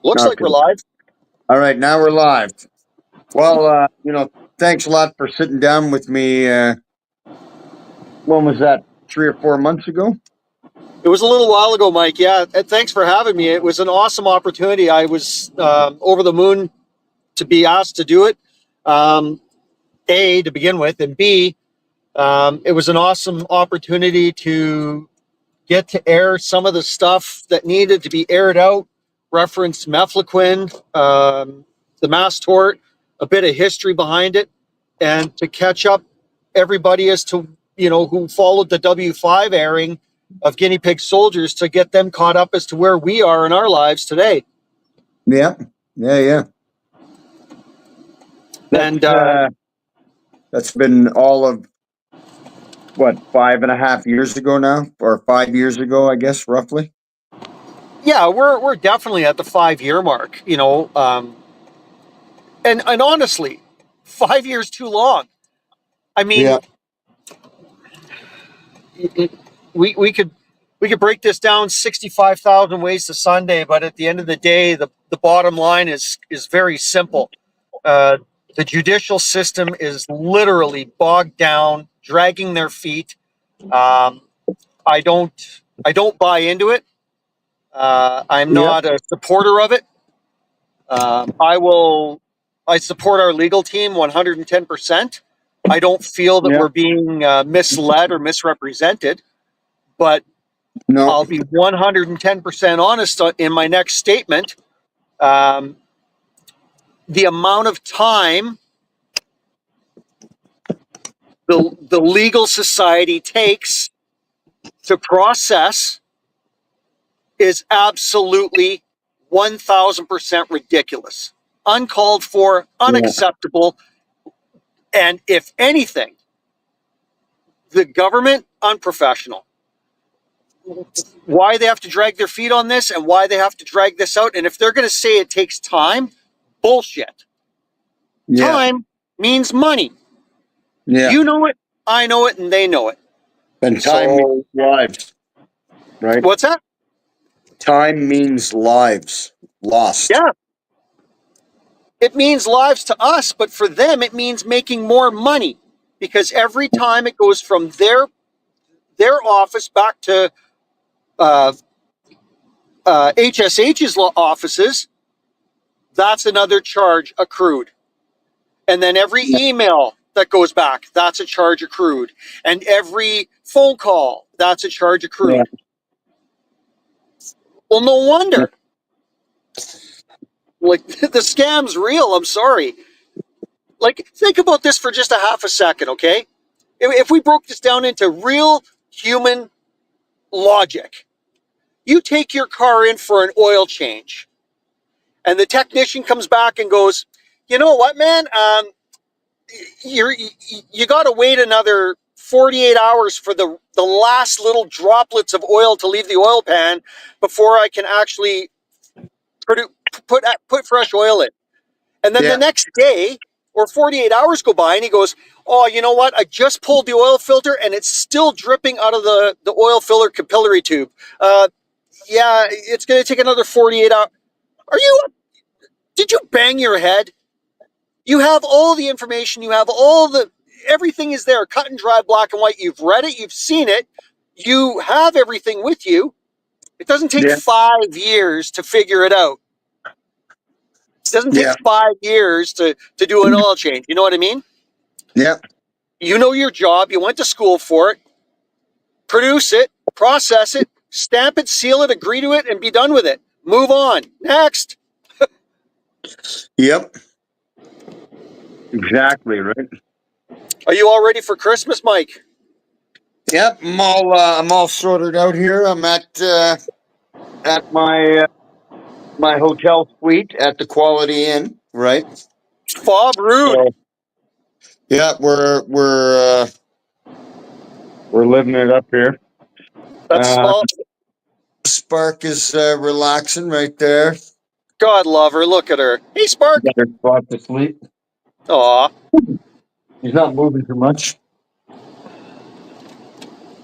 Looks like Okay. we're live. All right, now we're live. Well, thanks a lot for sitting down with me. When was that? 3 or 4 months ago? It was a little while ago, Mike. Yeah, and thanks for having me. It was an awesome opportunity. I was over the moon to be asked to do it. A, to begin with, and B, it was an awesome opportunity to get to air some of the stuff that needed to be aired out. Reference Mefloquine, the mass tort, a bit of history behind it, and to catch up everybody as to who followed the W5 airing of Guinea Pig Soldiers, to get them caught up as to where we are in our lives today. Yeah, yeah. That's And that's been all of what, 5.5 years ago now, or 5 years ago, I guess, roughly. yeah, we're definitely at the 5 year mark. And honestly, 5 years too long. I Yeah, mean, we could break this down 65,000 ways to Sunday, but at the end of the day, the bottom line is very simple. Uh, the judicial system is literally bogged down, dragging their feet. Um, I don't buy into it. I'm yep, not a supporter of it. I support our legal team 110%. I don't feel that yep. we're being misled or misrepresented, but No, I'll be 110% honest in my next statement. Um, the amount of time the legal society takes to process is absolutely 1000% ridiculous, uncalled for, yeah, unacceptable, and if anything, the government unprofessional. Why they have to drag their feet on this and why they have to drag this out, and if they're going to say it takes time, bullshit. yeah, Time means money. yeah. You know it, I know it, and they know it. And time means So, lives, right? what's that? Time means lives lost. Yeah, it means lives to us, but for them, it means making more money, because every time it goes from their office back to uh, HSH's offices, that's another charge accrued. And then every email that goes back, that's a charge accrued. And every phone call, that's a charge Yeah, accrued. Well, no wonder. Like, the scam's real. I'm sorry. Like, think about this for just a half a second, okay? If we broke this down into real human logic, you take your car in for an oil change, and the technician comes back and goes, "You know what, man? You got to wait another 48 hours for the last little droplets of oil to leave the oil pan before I can actually put put fresh oil in." And then the yeah, next day, or 48 hours go by, and he goes, "Oh, you know what? I just pulled the oil filter and it's still dripping out of the oil filler capillary tube. Uh, yeah, it's going to take another 48 hours." Are you, did you bang your head? You have all the information, everything is there, cut and dry, black and white. You've read it, you've seen it, you have everything with you. It doesn't take yeah, 5 years to figure it out. It doesn't take yeah, 5 years to do an oil change. You know what I mean? yeah, You know your job, you went to school for it, produce it, process it, stamp it, seal it, agree to it, and be done with it. Move on. Next. yep. Exactly right. Are you all ready for Christmas, Mike? Yep, I'm all sorted out here. I'm at my hotel suite at the Quality Inn, right? Bob Rude. So yeah, we're living it up here. That's Uh, all. Spark is relaxing right there. God love her. Look at her. Hey, Spark. Got her spot to sleep. Aw, He's not moving too much.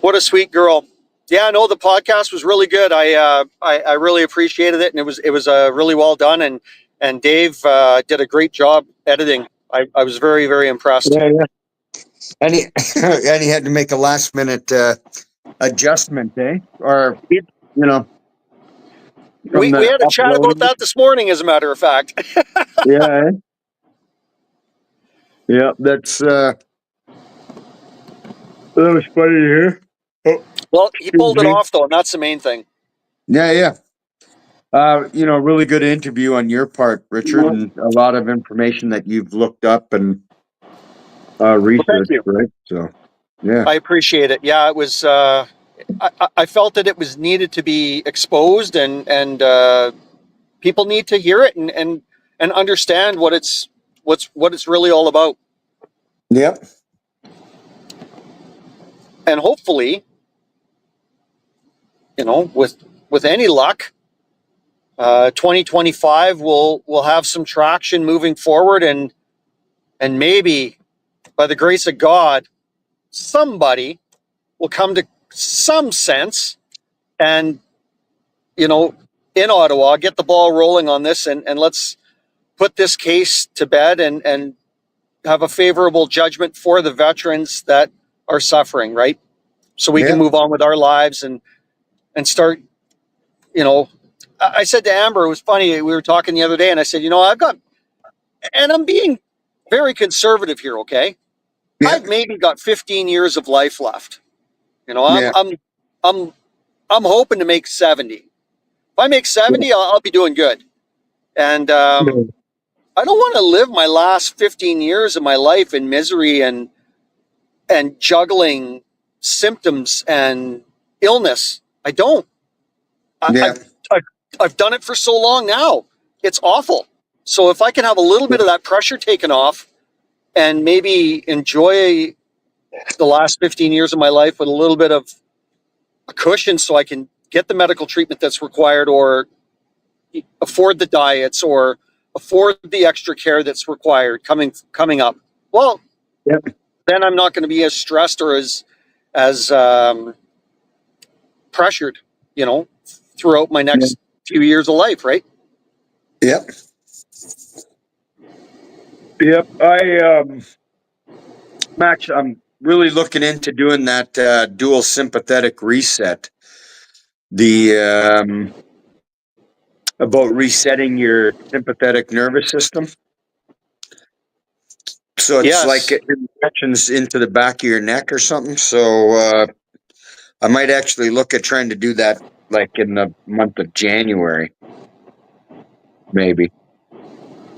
what a sweet girl. Yeah, no, the podcast was really good. I really appreciated it, and it was really well done, and Dave did a great job editing. I was very very impressed. Yeah, yeah. And he and he had to make a last minute adjustment, eh? Or We, you know, from we the had a chat about uploading. that this morning, as a matter of fact. Yeah, eh? Yeah. That was funny to hear. Oh, Well, he excuse pulled it me. off though, and that's the main thing. Yeah, yeah. Really good interview on your part, Richard, and a lot of information that you've looked up and Well, thank researched, you. right? So, yeah, I appreciate it. Yeah, it was. I felt that it was needed to be exposed, and people need to hear it and understand what it's really all about. yep, And hopefully, with any luck, 2025 will have some traction moving forward, and maybe by the grace of God, somebody will come to some sense and you know in Ottawa get the ball rolling on this, and let's put this case to bed and have a favorable judgment for the veterans that are suffering, right? So we can yep, move on with our lives and start, you know. I said to Amber, it was funny, we were talking the other day, and I said, I've got, and I'm being very conservative here, okay? yep, I've maybe got 15 years of life left. You know, I'm yeah, I'm I'm I'm hoping to make 70. If I make yeah, 70, I'll be doing good. And I don't want to live my last 15 years of my life in misery and juggling symptoms and illness. I don't. I, yeah, I've I've done it for so long now. It's awful. So if I can have a little bit of that pressure taken off and maybe enjoy the last 15 years of my life with a little bit of a cushion, so I can get the medical treatment that's required, or afford the diets, or afford the extra care that's required coming up. Well, yep, then I'm not going to be as stressed or as pressured, you know, throughout my yeah, next few years of life, right? yep, yep. Max, I'm really looking into doing that dual sympathetic reset. The About resetting your sympathetic nervous system. So it's like Yes. injections into the back of your neck or something. So I might actually look at trying to do that like in the month of January, maybe.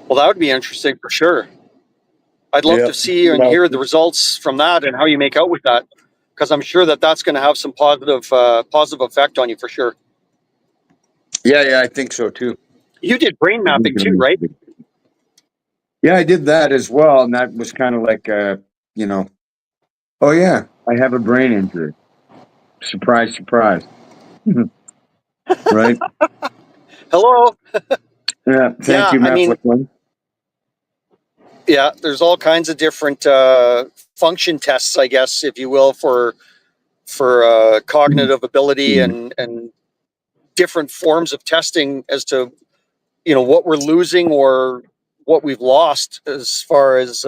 Well, that would be interesting for sure. I'd love to Yep. see and hear the results from that and how you make out with that, because I'm sure that that's going to have some positive effect on you for sure. Yeah, yeah, I think so too. You did brain I think mapping too, it'll right? be- Yeah, I did that as well, and that was kind of like you know, oh yeah, I have a brain injury. Surprise, surprise. Right? Hello. Yeah. Thank Yeah, you, I Matt mean, Whitman. yeah, there's all kinds of different function tests, I guess, if you will, for cognitive ability and different forms of testing as to what we're losing or what we've lost as far as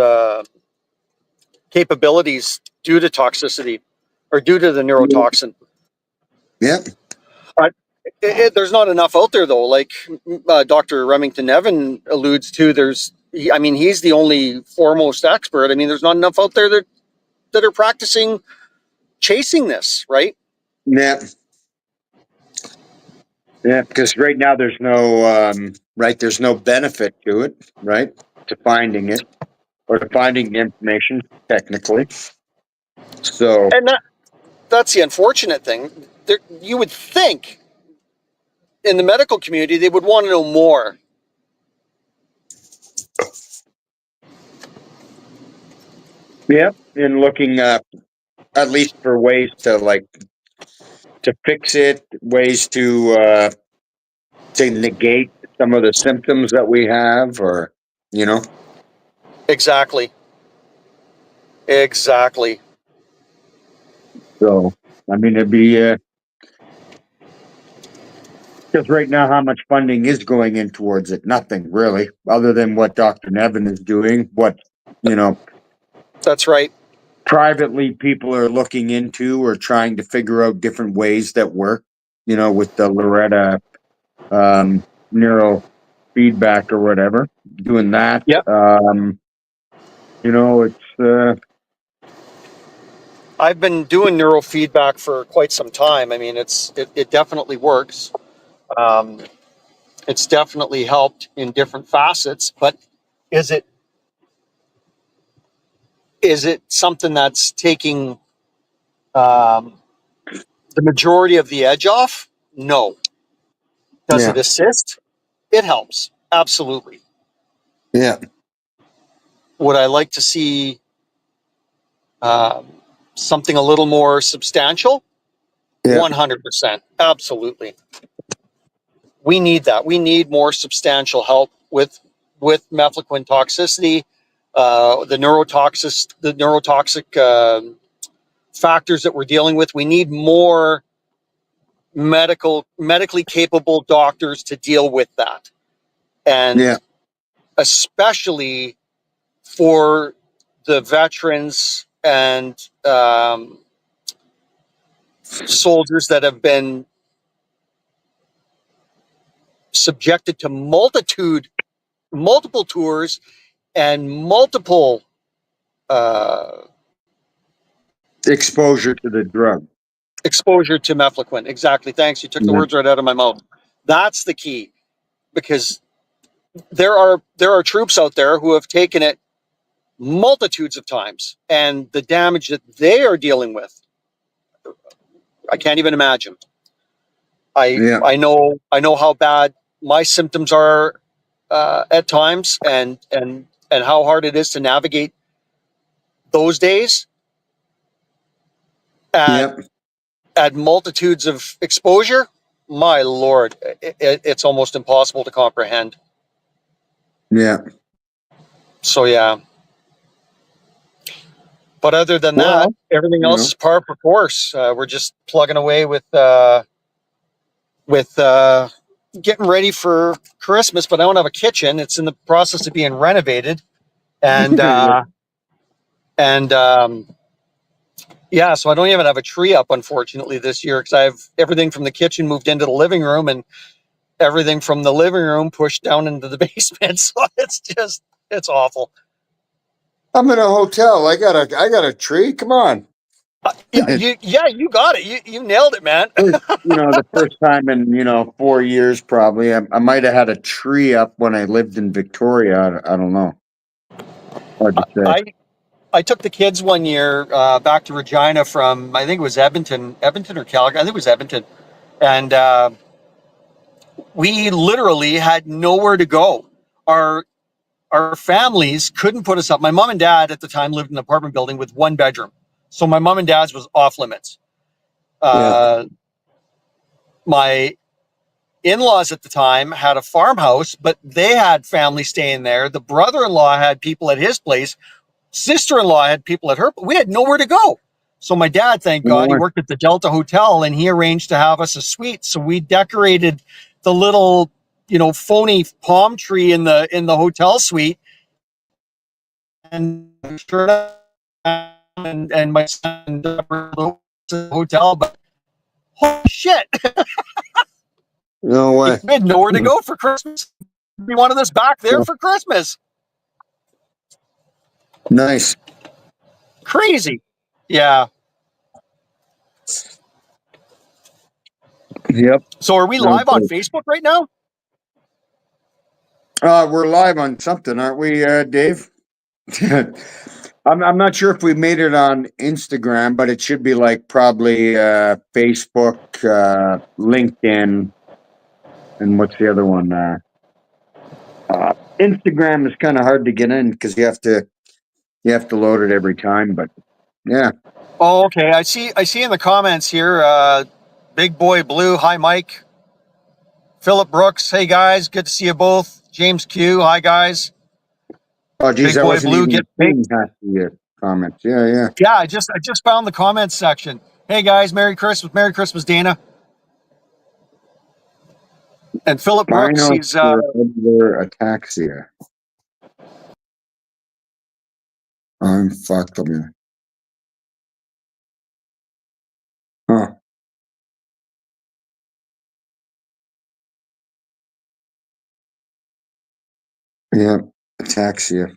capabilities due to toxicity or due to the neurotoxin. Yep. But there's not enough out there though. Like Dr. Remington Nevin alludes to, I mean, he's the only foremost expert. I mean, there's not enough out there that are practicing chasing this, right? Yeah. Yeah. Because right now there's no right. There's no benefit to it, right? To finding it or to finding the information technically. So And that's the unfortunate thing. You would think in the medical community they would want to know more. yeah, in looking at least for ways to like to fix it, ways to negate some of the symptoms that we have, or you know. Exactly. Exactly. So I mean, Because right now, how much funding is going in towards it? Nothing really, other than what Dr. Nevin is doing. What, you know, That's right. privately people are looking into or trying to figure out different ways that work. You know, with the Loretta neural feedback or whatever, doing that. Yep. You know, it's I've been doing neurofeedback for quite some time. I mean, it definitely works. Um, it's definitely helped in different facets, but is it is it something that's taking um, the majority of the edge off? No. Does yeah, it assist? It helps. Absolutely. yeah, Would I like to see um, something a little more substantial? yeah, 100%. Absolutely. We need that. We need more substantial help with mefloquine toxicity, the neurotoxic factors that we're dealing with. We need more medically capable doctors to deal with that, yeah, and especially for the veterans and soldiers that have been subjected to multiple tours and multiple uh, exposure to the drug. exposure to mefloquine. Exactly. Thanks. You took the Yeah, words right out of my mouth. That's the key, because there are troops out there who have taken it multitudes of times, and the damage that they are dealing with, I can't even imagine. I yeah, I know I know how bad my symptoms are at times, and how hard it is to navigate those days at yeah, at multitudes of exposure. My lord, it's almost impossible to comprehend. yeah. So yeah, but other than that, Well, everything you else know, is par for course. We're just plugging away with getting ready for Christmas, but I don't have a kitchen. It's in the process of being renovated, and and yeah, so I don't even have a tree up, unfortunately, this year, because I have everything from the kitchen moved into the living room, and everything from the living room pushed down into the basement. So it's awful. I'm in a hotel. I got a tree. Come on. Yeah, you got it. You nailed it, man. The first time in 4 years, probably. I might have had a tree up when I lived in Victoria. I don't know. Hard to say. I I took the kids one year back to Regina from, I think it was Edmonton or Calgary. I think it was Edmonton, and we literally had nowhere to go. Our our families couldn't put us up. My mom and dad at the time lived in an apartment building with one bedroom, so my mom and dad's was off limits. Yeah. Uh, my in-laws at the time had a farmhouse, but they had family staying there. The brother-in-law had people at his place. Sister-in-law had people at her. We had nowhere to go. So my dad, thank No God, he way. worked at the Delta Hotel, and he arranged to have us a suite. So we decorated the little, phony palm tree in the hotel suite, and and my son the hotel. But holy shit, No we way. had nowhere to go for Christmas. We wanted us back there for Christmas. Nice. Crazy. Yeah. Yep. So are we No live on joke. Facebook right now? We're live on something, aren't we, Dave? I'm not sure if we made it on Instagram, but it should be like probably Facebook, LinkedIn, and what's the other one? Instagram is kind of hard to get in because you have to load it every time. But yeah, Oh, okay. I see in the comments here, Big Boy Blue, hi Mike. Philip Brooks, hey guys, good to see you both. James Q, hi guys. oh geez, Big I Boy wasn't Blue, even get seeing baked. half the comments. Yeah, yeah. Yeah, I just found the comments section. Hey guys, Merry Christmas, Dana. And Philip Brooks, Spinal he's cerebellar ataxia. I'm fucked up here. Huh. Yeah, ataxia.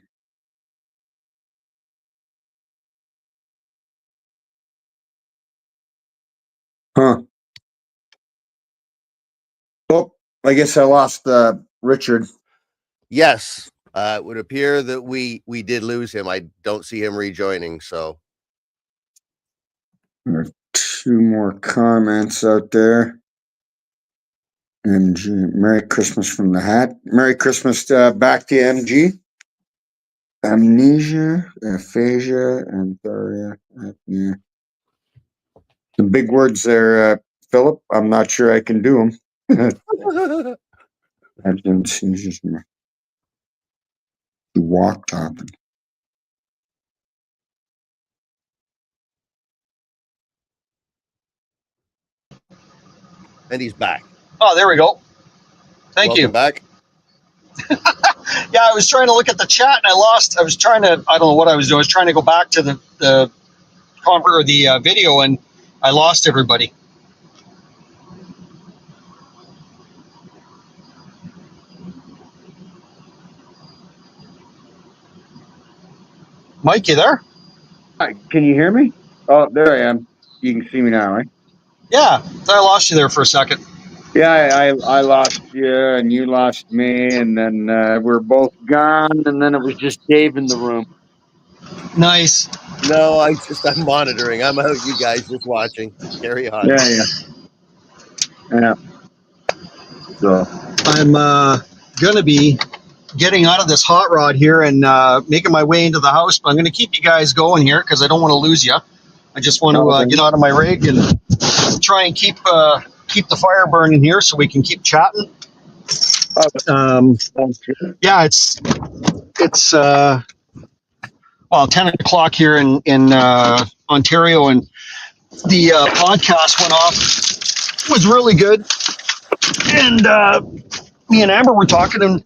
Huh. Oh, I guess I lost Richard. Yes, it would appear that we did lose him. I don't see him rejoining. So There are two more comments out there. MG, Merry Christmas from the hat. Merry Christmas back to MG. Amnesia, aphasia, antharia, apnea. Some big words there, Philip. I'm not sure I can do them. Absence, seizures, walk often. and he's back. oh, there we go. Thank Welcome you. back. Yeah, I was trying to look at the chat and I lost. I was trying to. I don't know what I was doing. I was trying to go back to the video and I lost everybody. Mike, you there? Hi, can you hear me? Oh, there I am. You can see me now, right? Yeah, I lost you there for a second. Yeah, I lost you and you lost me, and then we're both gone, and then it was just Dave in the room. Nice. No, I'm monitoring. I'm out. You guys just watching. Carry on. Yeah. So I'm gonna be getting out of this hot rod here and making my way into the house. But I'm gonna keep you guys going here because I don't want to lose you. I just want to get out of my rig and try and keep the fire burning here so we can keep chatting. Yeah, it's 10 o'clock here in Ontario, and the podcast went off. It was really good, and me and Amber were talking, and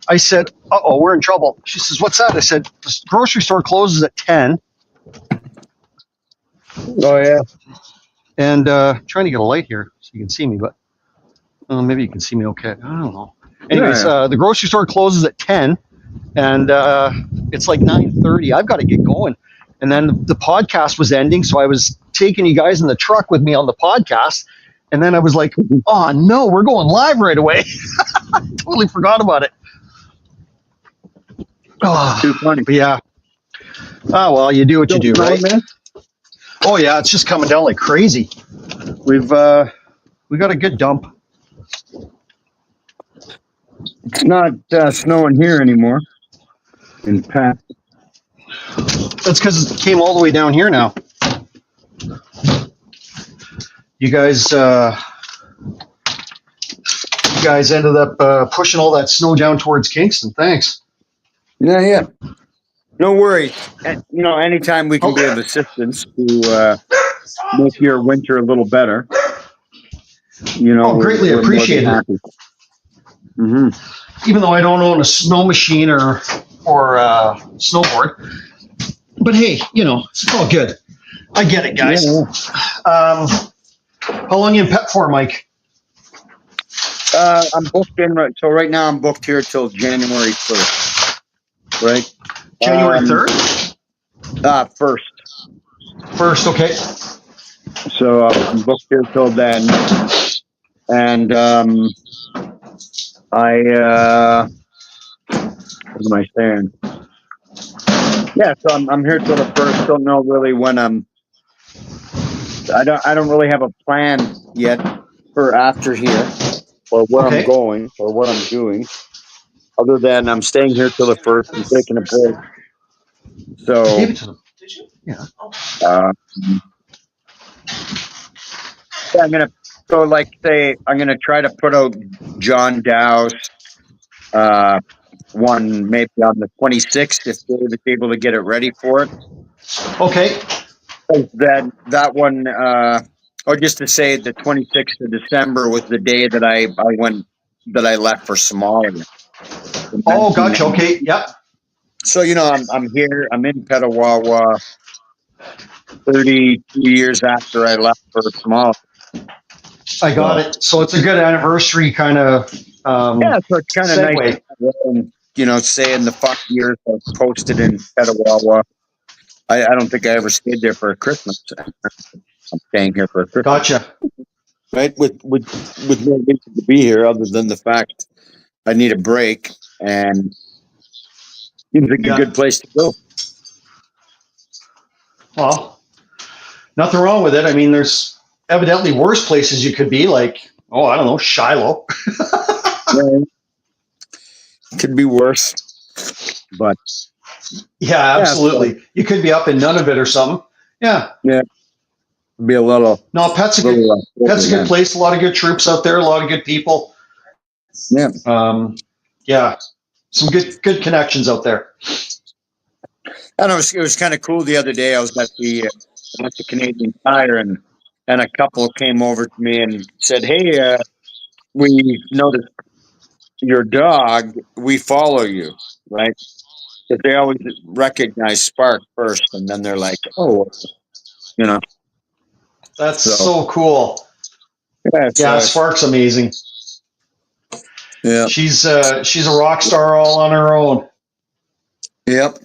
I said, "Uh-oh, we're in trouble." She says, "What's that?" I said, "The grocery store closes at 10." Oh yeah. And trying to get a light here so you can see me, but maybe you can see me okay. I don't know. Anyways, the grocery store closes at 10, and it's like 9:30. I've got to get going. And then the podcast was ending, so I was taking you guys in the truck with me on the podcast. And then I was like, "Oh no, we're going live right away." Totally forgot about it. Oh, Too funny. but yeah. Oh well, you do what you do, right? Oh yeah, it's just coming down like crazy. We got a good dump. It's not snowing here anymore. In Pat. That's because it came all the way down here now. You guys ended up pushing all that snow down towards Kingston. Thanks. Yeah. No worries. Anytime we can be of assistance to make your winter a little better, greatly appreciate it. Mm-hmm. Even though I don't own a snow machine or snowboard, but hey, it's all good. I get it, guys. Yeah. How long you in Pet for, Mike? I'm booked in so right now I'm booked here till January 1st. Right? January 3rd? 1st. 1st, okay. So I'm booked here till then. And what am I saying? Yeah, so I'm here till the 1st. Don't know really when I don't really have a plan yet for after here, or where I'm going, or what I'm doing, other than I'm staying here till the 1st and taking a break. So I gave it to them. Did you? Yeah. I'm gonna I'm gonna try to put out John Dow's one maybe on the 26th if Dave is able to get it ready for it. Okay. Then that one, or just to say the 26th of December was the day that I went that I left for Somalia. Oh, gotcha. Okay. Yep. So, I'm here. I'm in Petawawa 32 years after I left for Somalia. I got So, it. So it's a good anniversary kind of yeah, so it's kind of nice segue. to saying the 5 years I posted in Petawawa. I don't think I ever stayed there for a Christmas. I'm staying here for a Christmas. Gotcha. Right? With no reason to be here other than the fact I need a break, and seems like a Yeah. good place to go. Well, nothing wrong with it. I mean, there's evidently worse places you could be, like, oh, I don't know, Shiloh. Yeah, could be worse, but Yeah, yeah, so, absolutely. You could be up in Nunavut or something. Yeah. yeah, be a No, Pet's a good little Pet's a good man. place. A lot of good troops out there. A lot of good people. Yeah, Yeah, some good connections out there. I know it was kind of cool the other day. I was at the Canadian Tire, and a couple came over to me and said, "Hey, we noticed your dog. We follow you, right?" Because they always recognize Spark first, and then they're like, "Oh, you know." That's So so cool. yeah, Yeah, so Spark's amazing. yeah, She's a rock star all on her own. yep,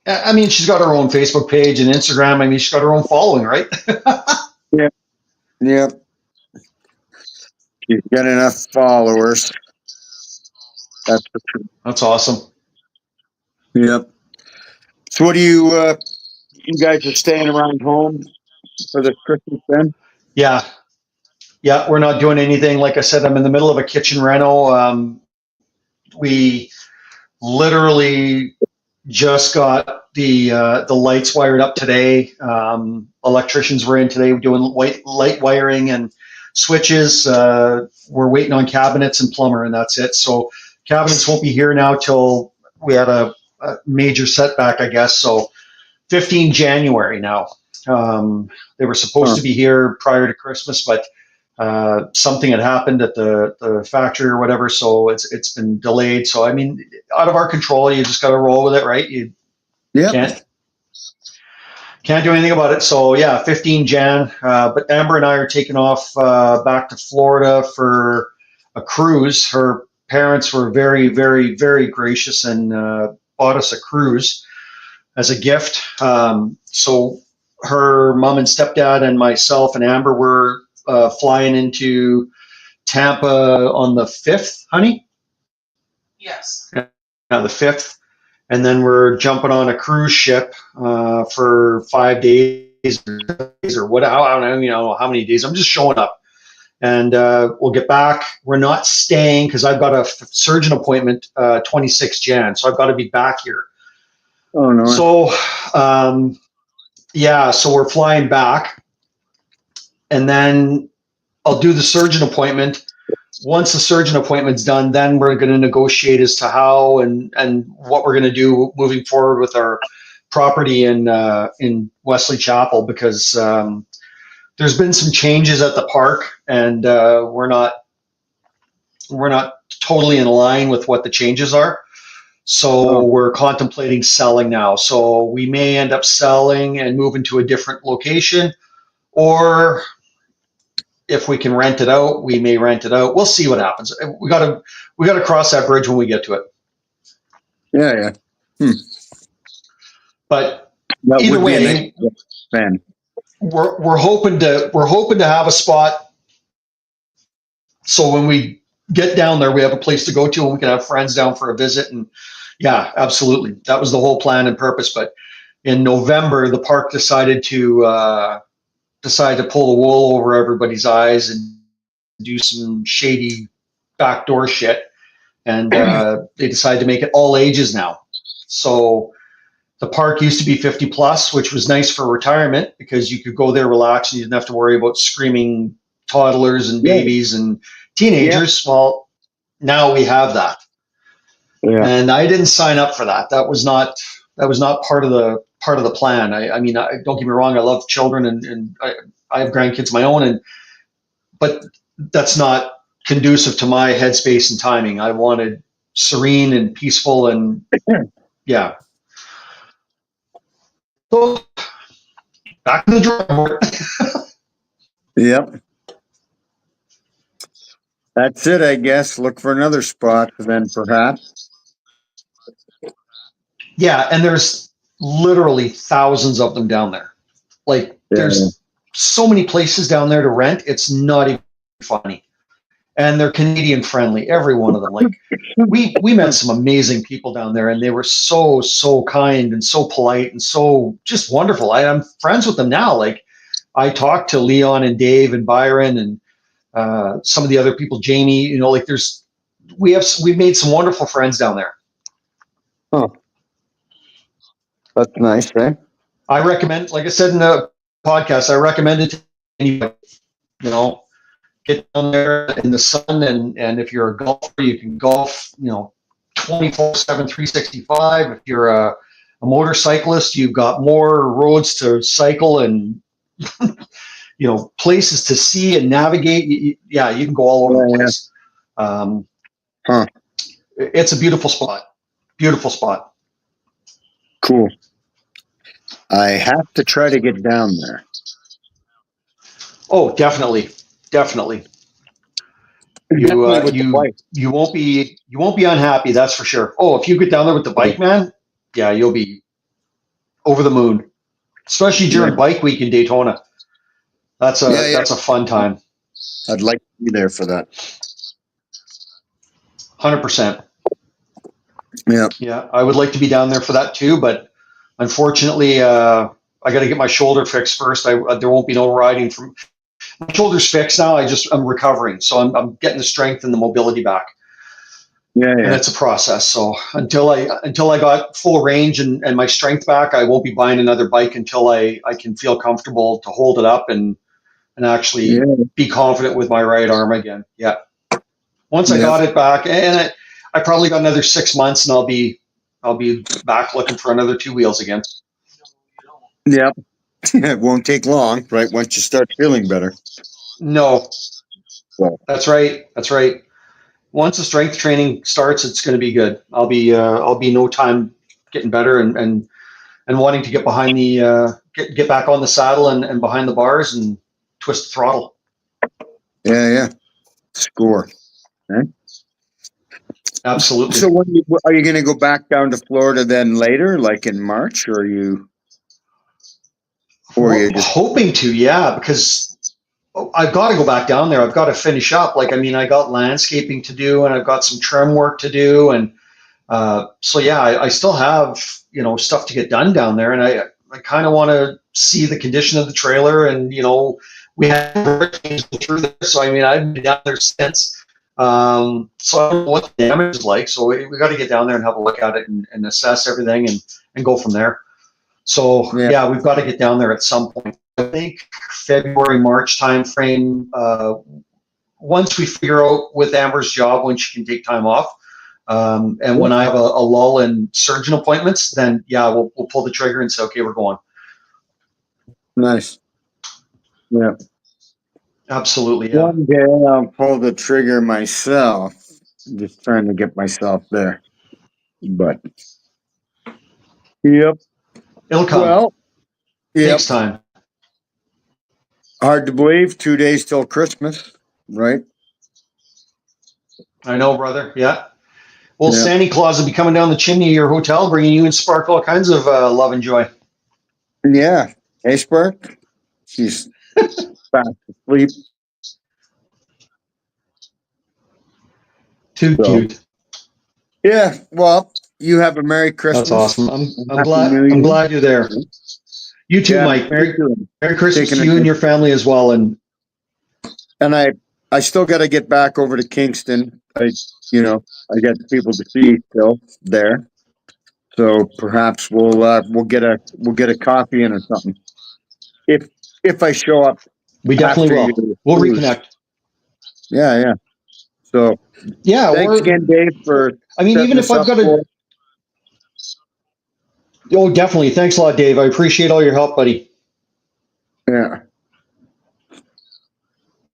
I mean, she's got her own Facebook page and Instagram. I mean, she's got her own following, right? yep, yep. She's got enough followers. That's for sure. That's awesome. Yep. So, what do you guys are staying around home for the Christmas then? Yeah, yeah. We're not doing anything. Like I said, I'm in the middle of a kitchen reno. We literally just got the lights wired up today. Electricians were in today doing light wiring and switches. We're waiting on cabinets and plumber, and that's it. So cabinets won't be here now till we had a major setback, I guess. So 15 January now. They were supposed Huh. to be here prior to Christmas, but something had happened at the factory or whatever, so it's been delayed. So I mean, out of our control. You just got to roll with it, right? You Yep. can't do anything about it. So yeah, 15 Jan. But Amber and I are taking off back to Florida for a cruise. Her parents were very, very, very gracious and bought us a cruise as a gift. So her mom and stepdad and myself and Amber were flying into Tampa on the 5th, honey? Yes. Yeah, the 5th. And then we're jumping on a cruise ship for 5 days or what, I don't know how many days. I'm just showing up. And we'll get back. We're not staying because I've got a surgeon appointment 26 Jan. So I've got to be back here. Oh no. So, yeah, so we're flying back. And then I'll do the surgeon appointment. Once the surgeon appointment's done, then we're going to negotiate as to how and what we're going to do moving forward with our property in Wesley Chapel, because there's been some changes at the park, and we're not totally in line with what the changes are. So we're contemplating selling now. So we may end up selling and moving to a different location, or if we can rent it out, we may rent it out. We'll see what happens. We gotta cross that bridge when we get to it. Yeah, yeah. But That either would be a way, nice fan. we're hoping to have a spot. So when we get down there, we have a place to go to, and we can have friends down for a visit. And yeah, absolutely, that was the whole plan and purpose. But in November, the park decided to pull the wool over everybody's eyes and do some shady backdoor shit. And they decided to make it all ages now. So the park used to be 50 plus, which was nice for retirement because you could go there, relax, and you didn't have to worry about screaming toddlers and babies and teenagers. Yeah. Well, now we have that. Yeah. And I didn't sign up for that. That was not part of the plan. I mean, don't get me wrong. I love children and I have grandkids of my own, but that's not conducive to my headspace and timing. I wanted serene and peaceful, and yeah. So back to the drawing board. Yep. That's it, I guess. Look for another spot then, perhaps. Yeah, and there's literally thousands of them down there. Like Yeah. there's so many places down there to rent. It's not even funny. And they're Canadian friendly, every one of them. Like we met some amazing people down there, and they were so kind and so polite and so just wonderful. I'm friends with them now. Like I talked to Leon and Dave and Byron and some of the other people, Jamie. You know, like we've made some wonderful friends down there. Oh, that's nice, eh? I recommend, like I said in the podcast, I recommend it to anybody. You know, get down there in the sun, and if you're a golfer, you can golf. 24/7, 365. If you're a motorcyclist, you've got more roads to cycle and places to see and navigate. Yeah, you can go all over the place. Huh. It's a beautiful spot. Beautiful spot. Cool. I have to try to get down there. Oh, definitely. Definitely You with the bike. you won't be unhappy, that's for sure. Oh, if you get down there with the bike, man, yeah, you'll be over the moon. Especially during bike week in Daytona. That's a fun time. I'd like to be there for that. 100%. Yeah. Yeah, I would like to be down there for that too, but unfortunately, I got to get my shoulder fixed first. There won't be no riding from. My shoulder's fixed now. I'm recovering, so I'm getting the strength and the mobility back. Yeah. And it's a process. So until I got full range and my strength back, I won't be buying another bike until I can feel comfortable to hold it up and actually be confident with my right arm again. Yeah. Once I got it back, and I probably got another 6 months, and I'll be back looking for another two wheels again. Yep. It won't take long, right? Once you start feeling better. No, Well, that's right. That's right. Once the strength training starts, it's going to be good. I'll be no time getting better and wanting to get behind the get back on the saddle and behind the bars and twist the throttle. yeah. Score. Right? Absolutely. So are you going to go back down to Florida then later, like in March, or you? Or you just hoping to, yeah, because I've got to go back down there. I've got to finish up. Like, I mean, I got landscaping to do, and I've got some trim work to do, and so yeah, I still have stuff to get done down there, and I kind of want to see the condition of the trailer, and we had hurricanes go through there, so I mean I've been down there since, so I don't know what the damage is like. So we got to get down there and have a look at it and assess everything and go from there. So yeah, we've got to get down there at some point. I think February, March timeframe. Once we figure out with Amber's job when she can take time off, and when I have a lull in surgeon appointments, then yeah, we'll pull the trigger and say, okay, we're going. nice. Yeah. Absolutely, yeah. One day I'll pull the trigger myself. Just trying to get myself there. But yep. It'll come. Well, Takes time. Hard to believe. 2 days till Christmas, right? I know, brother. Yeah. Well, Santa Claus will be coming down the chimney of your hotel, bringing you and Spark all kinds of love and joy. Yeah. Hey, Spark. She's fast asleep. Too cute. Yeah. Well, you have a Merry Christmas. That's awesome. I'm glad you're there. You too, Mike. Merry Christmas to you and your family as well. And I still got to get back over to Kingston. I got people to see still there. So perhaps we'll get a coffee in or something. If I show up, we definitely will. We'll reconnect. Yeah. So yeah, thanks again, Dave. Even if I've got to. Oh, definitely. Thanks a lot, Dave. I appreciate all your help, buddy. Yeah.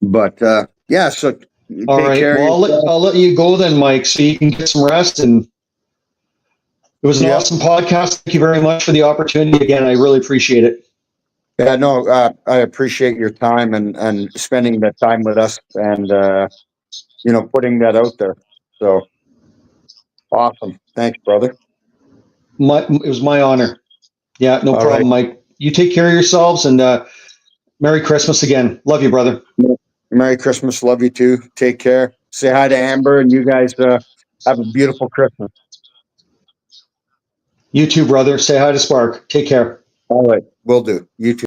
But so All Take right. care of Well, yourself. I'll let you go then, Mike, so you can get some rest. And it was an Yep. awesome podcast. Thank you very much for the opportunity. Again, I really appreciate it. Yeah, no, I appreciate your time and spending that time with us and, putting that out there. So awesome. Thanks, brother. It was my honor. Yeah, no All right. problem, Mike. You take care of yourselves, and Merry Christmas again. Love you, brother. Merry Christmas. Love you too. Take care. Say hi to Amber, and you guys have a beautiful Christmas. You too, brother. Say hi to Spark. Take care. All right. Will do. You too.